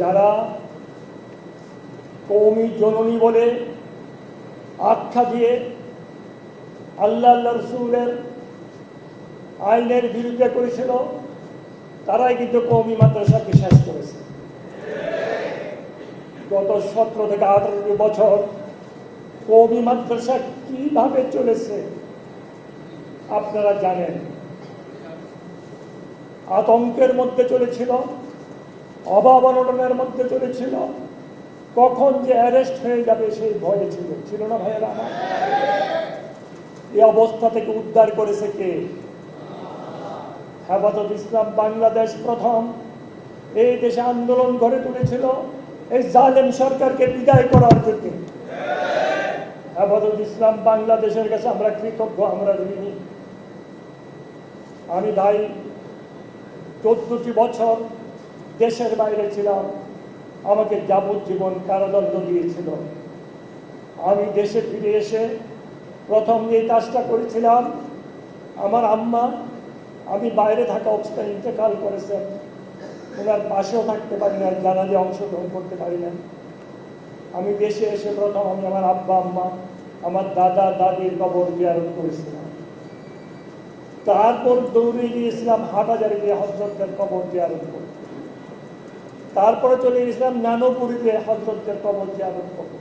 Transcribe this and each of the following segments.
যারা কওমি জননী বলে আখ্যা দিয়ে আল্লাহ রসুলের আইনের বিরুদ্ধে করেছিল, তারাই কিন্তু কওমি মাদ্রাসাকে শেষ করেছে। গত 17 থেকে 18 বছর কওমি মাদ্রাসা কিভাবে চলেছে আপনারা জানেন। আতঙ্কের মধ্যে চলেছিল, অভাব অনটনের মধ্যে চলেছিল, কখন যে অ্যারেস্ট হয়ে যাবে সেই ভয়ে ছিল না ভাইয়েরা আমার? এই অবস্থা থেকে উদ্ধার করেছে কে? হেফাজত ইসলাম বাংলাদেশ প্রথম এই দেশে আন্দোলন গড়ে তুলেছিল এই জালেম সরকারকে বিদায় করার জন্য। হেফাজত ইসলাম বাংলাদেশের কাছে আমরা কৃতজ্ঞ, আমরা ঋণী। আমি ভাই 14টি বছর দেশের বাইরে ছিলাম, আমাকে যাবজ্জীবন কারাদণ্ড দিয়েছিল। আমি দেশে ফিরে এসে প্রথম এই কাজটা করেছিলাম। আমার আম্মা, আমি বাইরে থাকা অবস্থায় ইন্তেকাল করেছেন, ওনার পাশেও থাকতে পারি না, জানাজে অংশগ্রহণ করতে পারি না। আমি দেশে এসে প্রথম আমি আমার আব্বা আম্মা, আমার দাদা দাদির কবর জিয়ারত করেছিলাম। তারপর দৌড়ে গিয়েছিলাম হাটহাজারে গিয়ে হযরতদের কবর জিয়ারত করতে। তারপরে চলে গেছিলাম নানপুরিতে হযরতদের কবর জিয়ারত করতে।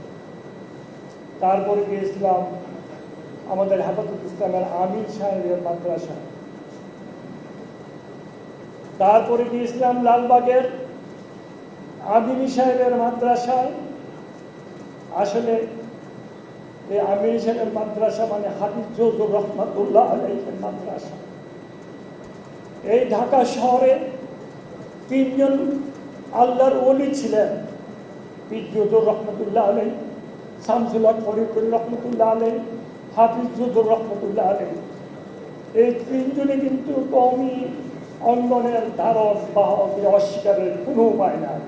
তারপরে গিয়েছিলাম আমাদের হেফাজত ইসলামের আমির সাহেবের মাদ্রাসা। তারপরে গিয়েছিলাম লালবাগের আমিনী সাহেবের মাদ্রাসায়। আসলে এই আমিনী সাহেবের মাদ্রাসা মানে হাফিজ জহুর রহমাতুল্লাহ আলাইহির মাদ্রাসা। এই ঢাকা শহরে 3 জন আল্লাহর ওলি ছিলেন, পীর জহুর রহমাতুল্লাহ আলাইহি, শামসুল হক ফরিদপুর রহমাতুল্লাহ আলাইহি, হাফিজ জহুর রহমাতুল্লাহ আলাইহি। এই 3 জনে কিন্তু কওমি অঙ্গনের ধারণ বাহক অস্বীকারের কোনো উপায় নাই।